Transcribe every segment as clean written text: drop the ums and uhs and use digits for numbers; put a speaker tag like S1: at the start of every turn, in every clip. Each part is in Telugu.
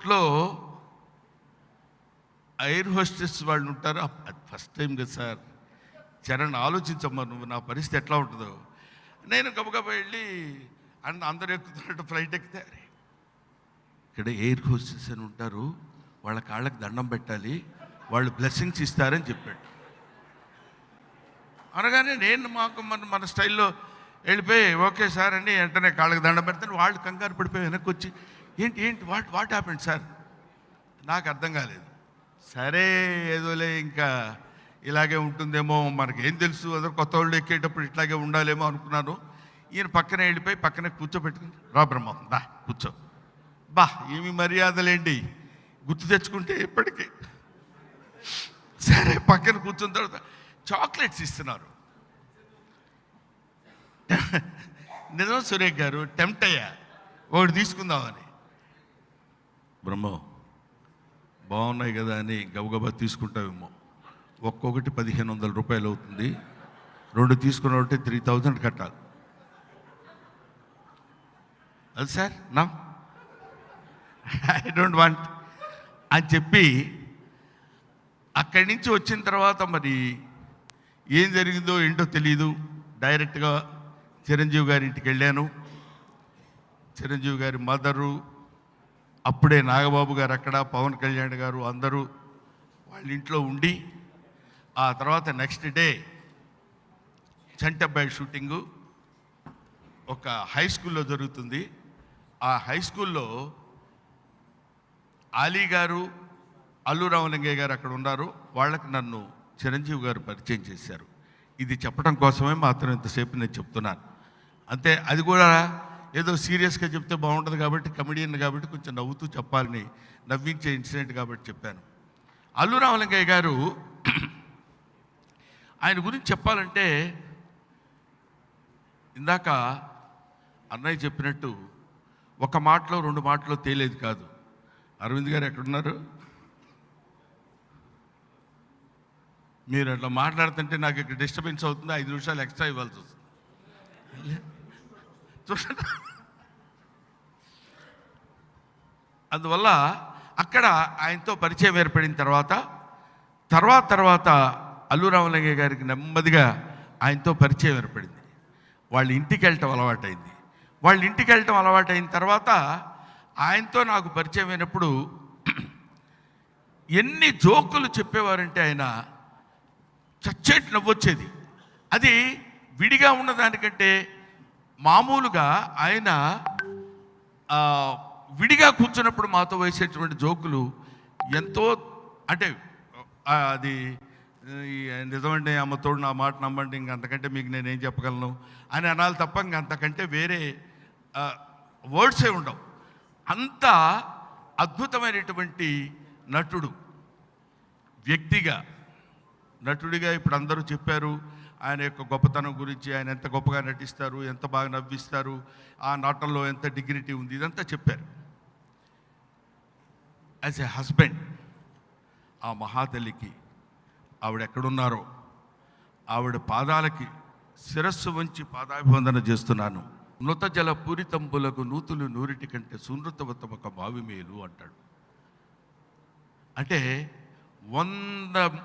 S1: ఎయిర్పోర్ట్లో ఎయిర్ హోస్టెస్ వాళ్ళు ఉంటారు. ఫస్ట్ టైం కదా సార్, చరణ్ ఆలోచించమ్మా నువ్వు నా పరిస్థితి ఎట్లా ఉంటుందో. నేను గబగబా వెళ్ళి అందరు ఎక్కుతున్నట్టు ఫ్లైట్ ఎక్కితే, ఇక్కడ ఎయిర్ హోస్టెస్ అని ఉంటారు, వాళ్ళ కాళ్ళకి దండం పెట్టాలి, వాళ్ళు బ్లెస్సింగ్స్ ఇస్తారని చెప్పాడు. అనగానే నేను మాకు మన స్టైల్లో వెళ్ళిపోయి ఓకే సార్ అని వెంటనే కాళ్ళకి దండం పెడతాను. వాళ్ళు కంగారు పడిపోయి వెనక్కి వచ్చి ఏంటి వాట్ హ్యాపెండ్ సార్, నాకు అర్థం కాలేదు. సరే ఏదోలే ఇంకా ఇలాగే ఉంటుందేమో, మనకేం తెలుసు, అందరూ కొత్త వాళ్ళు ఎక్కేటప్పుడు ఇట్లాగే ఉండాలేమో అనుకున్నాను. ఈయన పక్కనే వెళ్ళిపోయి పక్కనే కూర్చోబెట్టుకుని, రా బ్రహ్మ దా కూర్చో, బా ఏమి మర్యాదలేండి గుర్తు తెచ్చుకుంటే ఇప్పటికీ. సరే పక్కన కూర్చున్న తర్వాత చాక్లెట్స్ ఇస్తున్నారు. నిజం సురేష్ గారు, టెంప్ట్ అయ్యా ఒకటి తీసుకుందామని. బ్రహ్మ బాగున్నాయి కదా అని గబగబా తీసుకుంటావేమో, ఒక్కొక్కటి 1500 రూపాయలు అవుతుంది, 2 తీసుకున్న ఒకటి 3000 కట్టాలి. అది సార్ నా ఐ డోంట్ వాంట్ అని చెప్పి అక్కడి నుంచి వచ్చిన తర్వాత మరి ఏం జరిగిందో ఏంటో తెలీదు. డైరెక్ట్గా చిరంజీవి గారి ఇంటికి వెళ్ళాను. చిరంజీవి గారి మదరు, అప్పుడే నాగబాబు గారు అక్కడ, పవన్ కళ్యాణ్ గారు అందరూ వాళ్ళ ఇంట్లో ఉండి, ఆ తర్వాత నెక్స్ట్ డే చంటబ్బాయి షూటింగు ఒక హై స్కూల్లో జరుగుతుంది. ఆ హై స్కూల్లో ఆలీ గారు, అల్లు రామలింగయ్య గారు అక్కడ ఉన్నారు. వాళ్ళకి నన్ను చిరంజీవి గారు పరిచయం చేశారు. ఇది చెప్పడం కోసమే మాత్రం ఇంతసేపు నేను చెప్తున్నాను అంతే. అది కూడా ఏదో సీరియస్గా చెప్తే బాగుంటుంది కాబట్టి, కమెడియన్ కాబట్టి కొంచెం నవ్వుతూ చెప్పాలని, నవ్వించే ఇన్సిడెంట్ కాబట్టి చెప్పాను. అల్లు రామలింగయ్య గారు, ఆయన గురించి చెప్పాలంటే ఇందాక అన్నయ్య చెప్పినట్టు ఒక మాటలో 2 మాటలో తేలేది కాదు. అరవింద్ గారు ఎక్కడున్నారు? మీరు అట్లా మాట్లాడుతుంటే నాకు ఇక్కడ డిస్టర్బెన్స్ అవుతుంది, 5 నిమిషాలు ఎక్స్ట్రా ఇవ్వాల్సి వస్తుంది. అందువల్ల అక్కడ ఆయనతో పరిచయం ఏర్పడిన తర్వాత అల్లు రామలింగయ్య గారికి నెమ్మదిగా ఆయనతో పరిచయం ఏర్పడింది. వాళ్ళ ఇంటికి వెళ్ళటం అలవాటైంది. వాళ్ళ ఇంటికి వెళ్ళటం అలవాటైన తర్వాత ఆయనతో నాకు పరిచయం అయినప్పుడు ఎన్ని జోకులు చెప్పేవారంటే ఆయన చచ్చేటి నవ్వొచ్చేది. అది విడిగా ఉన్నదానికంటే మామూలుగా ఆయన విడిగా కూర్చున్నప్పుడు మాతో వేసేటువంటి జోకులు ఎంతో, అంటే అది నిజమండి అమ్మతోడు నా మాట నమ్మండి, ఇంక అంతకంటే మీకు నేనేం చెప్పగలను అని అనాలి తప్ప ఇంక అంతకంటే వేరే వర్డ్సే ఉండవు. అంత అద్భుతమైనటువంటి నటుడు. వ్యక్తిగా, నటుడిగా ఇప్పుడు అందరూ చెప్పారు ఆయన యొక్క గొప్పతనం గురించి, ఆయన ఎంత గొప్పగా నటిస్తారు, ఎంత బాగా నవ్విస్తారు, ఆ నటనలో ఎంత డిగ్నిటీ ఉంది, ఇదంతా చెప్పారు. యాజ్ ఏ హస్బెండ్ ఆ మహాతల్లికి, ఆవిడ ఎక్కడున్నారో ఆవిడ పాదాలకి శిరస్సు వంచి పాదాభివందన చేస్తున్నాను. నృత జల పూరితంబులకు నూతులు నూరిటి కంటే సునృతవతమొక బావి మేలు అంటాడు. అంటే 100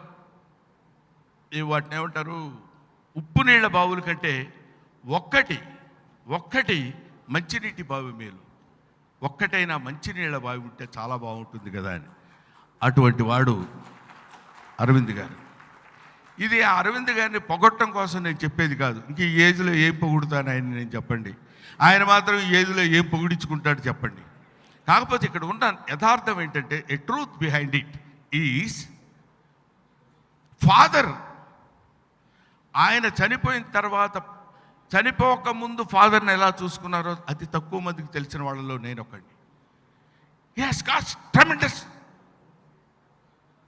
S1: వాటిని ఏమంటారు, ఉప్పు నీళ్ళ బావుల కంటే ఒక్కటి మంచినీటి బావి మేలు. ఒక్కటైనా మంచినీళ్ళ బావి ఉంటే చాలా బాగుంటుంది కదా అని. అటువంటి వాడు అరవింద్ గారు. ఇది అరవింద్ గారిని పొగట్టడం కోసం నేను చెప్పేది కాదు. ఇంక ఈ ఏజ్లో ఏం పొగుడుతాను ఆయన నేను చెప్పండి, ఆయన మాత్రం ఈ ఏజ్లో ఏం పొగిడించుకుంటాడు చెప్పండి. కాకపోతే ఇక్కడ ఉన్న యథార్థం ఏంటంటే, a truth behind it is father. ఆయన చనిపోయిన తర్వాత, చనిపోకముందు ఫాదర్ని ఎలా చూసుకున్నారో అతి తక్కువ మందికి తెలిసిన వాళ్ళలో నేను ఒకడిని. He has got tremendous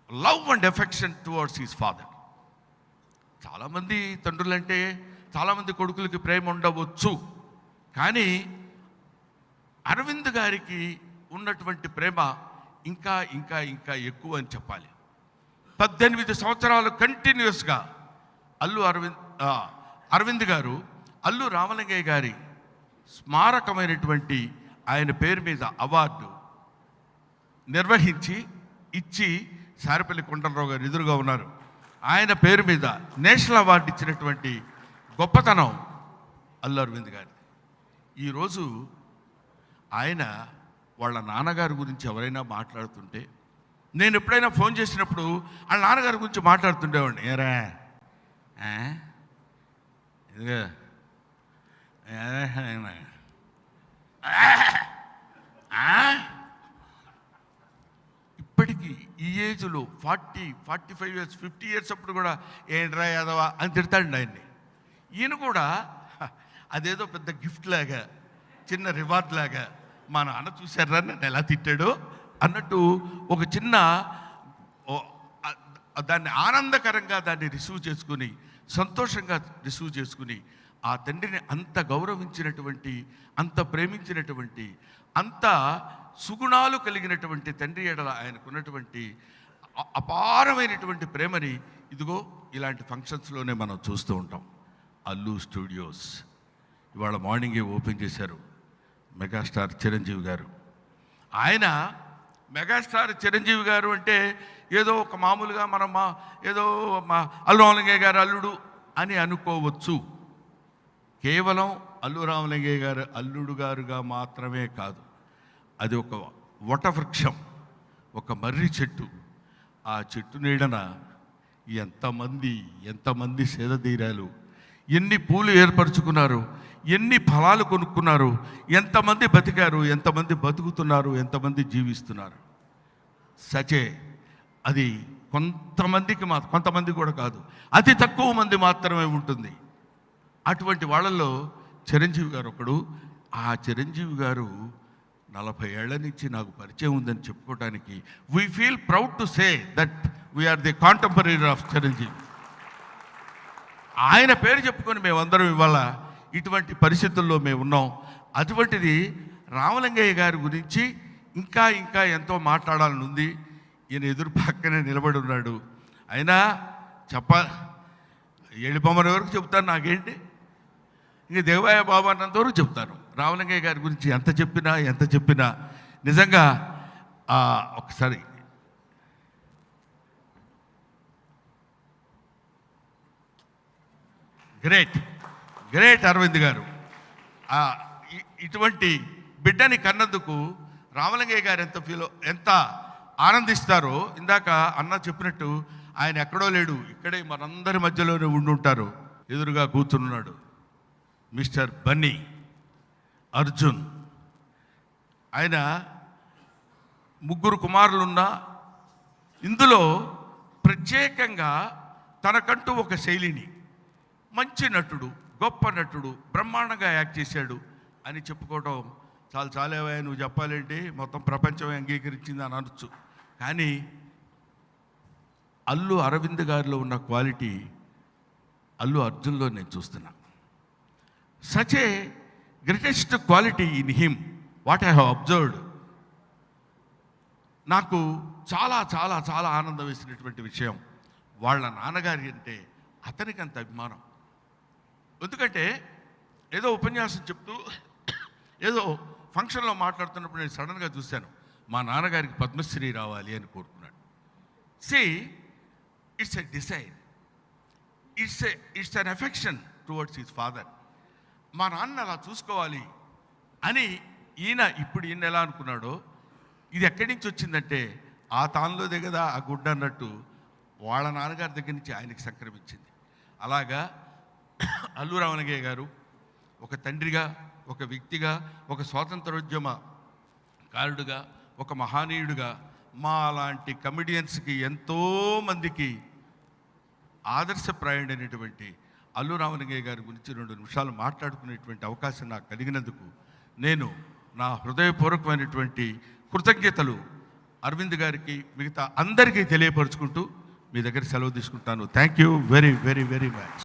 S1: love and affection towards his father. చాలామంది తండ్రులంటే చాలామంది కొడుకులకి ప్రేమ ఉండవచ్చు, కానీ అరవింద్ గారికి ఉన్నటువంటి ప్రేమ ఇంకా ఇంకా ఇంకా ఎక్కువ అని చెప్పాలి. 18 సంవత్సరాలు కంటిన్యూస్గా అరవింద్ గారు అల్లు రామలింగయ్య గారి స్మారకమైనటువంటి ఆయన పేరు మీద అవార్డు నిర్వహించి ఇచ్చి సారిపల్లి కొండలరావు గారు ఎదురుగా ఉన్నారు. ఆయన పేరు మీద నేషనల్ అవార్డు ఇచ్చినటువంటి గొప్పతనం అల్లు అరవింద్ గారి. ఈరోజు ఆయన వాళ్ళ నాన్నగారి గురించి ఎవరైనా మాట్లాడుతుంటే, నేను ఎప్పుడైనా ఫోన్ చేసినప్పుడు వాళ్ళ నాన్నగారి గురించి మాట్లాడుతుండేవాడిని. ఏరా ఇదిగా ఇప్పటికీ ఈ ఏజ్లో 45 ఇయర్స్ 50 ఇయర్స్ అప్పుడు కూడా ఏంట్రా యాదవా అని తిడతాడు ఆయన్ని. ఈయన కూడా అదేదో పెద్ద గిఫ్ట్ లాగా, చిన్న రివార్డ్ లాగా, మా నాన్న చూశారా నన్ను ఎలా తిట్టాడు అన్నట్టు ఒక చిన్న దాన్ని ఆనందకరంగా దాన్ని రిసీవ్ చేసుకుని, సంతోషంగా రిసీవ్ చేసుకుని, ఆ తండ్రిని అంత గౌరవించినటువంటి, అంత ప్రేమించినటువంటి, అంత సుగుణాలు కలిగినటువంటి తండ్రి ఎడల ఆయనకున్నటువంటి అపారమైనటువంటి ప్రేమని ఇదిగో ఇలాంటి ఫంక్షన్స్లోనే మనం చూస్తూ ఉంటాం. అల్లు స్టూడియోస్ ఇవాళ మార్నింగే ఓపెన్ చేశారు మెగాస్టార్ చిరంజీవి గారు. ఆయన మెగాస్టార్ చిరంజీవి గారు అంటే ఏదో ఒక మామూలుగా మనం ఏదో అల్లు రామలింగయ్య గారు అల్లుడు అని అనుకోవచ్చు. కేవలం అల్లు రామలింగయ్య గారు అల్లుడు గారుగా మాత్రమే కాదు, అది ఒక వటవృక్షం, ఒక మర్రి చెట్టు. ఆ చెట్టు నీడన ఎంతమంది సేదతీరాలు, ఎన్ని పూలు ఏర్పరచుకున్నారు, ఎన్ని ఫలాలు కొనుక్కున్నారు, ఎంతమంది బతికారు, ఎంతమంది బతుకుతున్నారు, ఎంతమంది జీవిస్తున్నారు. సచే అది కొంతమంది కూడా కాదు, అతి తక్కువ మంది మాత్రమే ఉంటుంది. అటువంటి వాళ్ళల్లో చిరంజీవి గారు ఒకడు. ఆ చిరంజీవి గారు 40 ఏళ్ల నుంచి నాకు పరిచయం ఉందని చెప్పుకోవడానికి we feel proud to say that we are the contemporary of Chiranjeevi. ఆయన పేరు చెప్పుకొని మేమందరం ఇవాళ ఇటువంటి పరిస్థితుల్లో మేము ఉన్నాం. అటువంటిది రామలింగయ్య గారి గురించి ఇంకా ఎంతో మాట్లాడాలని ఉంది. ఈయన ఎదురు పక్కనే నిలబడి ఉన్నాడు. అయినా ఎళ్ళిపోమని వరకు చెప్తాను, నాకేంటి, ఇంక దేవాయ బాబా అన్నంత వరకు చెప్తాను. రామలింగయ్య గారి గురించి ఎంత చెప్పినా నిజంగా ఒకసారి గ్రేట్ అరవింద్ గారు ఇటువంటి బిడ్డని కన్నందుకు రామలింగయ్య గారు ఎంత ఆనందిస్తారో. ఇందాక అన్న చెప్పినట్టు ఆయన ఎక్కడో లేడు, ఇక్కడే మనందరి మధ్యలోనే ఉండుంటారు. ఎదురుగా కూర్చున్నాడు మిస్టర్ బన్నీ అర్జున్. ఆయన 3 కుమారులున్నా ఇందులో ప్రత్యేకంగా తనకంటూ ఒక శైలిని, మంచి నటుడు, గొప్ప నటుడు, బ్రహ్మాండంగా యాక్ట్ చేశాడు అని చెప్పుకోవడం చాలేవా నువ్వు చెప్పాలంటే మొత్తం ప్రపంచమే అంగీకరించింది అని అనొచ్చు. కానీ అల్లు అరవింద్ గారిలో ఉన్న క్వాలిటీ అల్లు అర్జున్లో నేను చూస్తున్నా. Such a greatest quality in him, what I have observed. నాకు చాలా చాలా చాలా ఆనందం వేసినటువంటి విషయం వాళ్ళ నాన్నగారి అంటే అతనికి అంత అభిమానం. ఎందుకంటే ఏదో ఉపన్యాసం చెప్తూ ఏదో ఫంక్షన్లో మాట్లాడుతున్నప్పుడు నేను సడన్గా చూశాను, మా నాన్నగారికి పద్మశ్రీ రావాలి అని కోరుకున్నాడు. It's a desire, it's an affection towards his father. మా నాన్న అలా చూసుకోవాలి అని ఇప్పుడు ఈయన ఎలా అనుకున్నాడో, ఇది ఎక్కడి నుంచి వచ్చిందంటే ఆ తానులోదే కదా ఆ గుడ్డ అన్నట్టు వాళ్ళ నాన్నగారి దగ్గర నుంచి ఆయనకి సంక్రమించింది. అలాగా అల్లు రామలింగయ్య గారు ఒక తండ్రిగా, ఒక వ్యక్తిగా, ఒక స్వాతంత్రోద్యమ కారుడుగా, ఒక మహానీయుడుగా మా లాంటి కమెడియన్స్కి ఎంతోమందికి ఆదర్శప్రాయుడైనటువంటి అల్లు రామలింగయ్య గారి గురించి 2 నిమిషాలు మాట్లాడుకునేటువంటి అవకాశం నాకు కలిగినందుకు నేను నా హృదయపూర్వకమైనటువంటి కృతజ్ఞతలు అరవింద్ గారికి, మిగతా అందరికీ తెలియపరుచుకుంటూ మీ దగ్గర సెలవు తీసుకుంటాను. Thank you very very very much.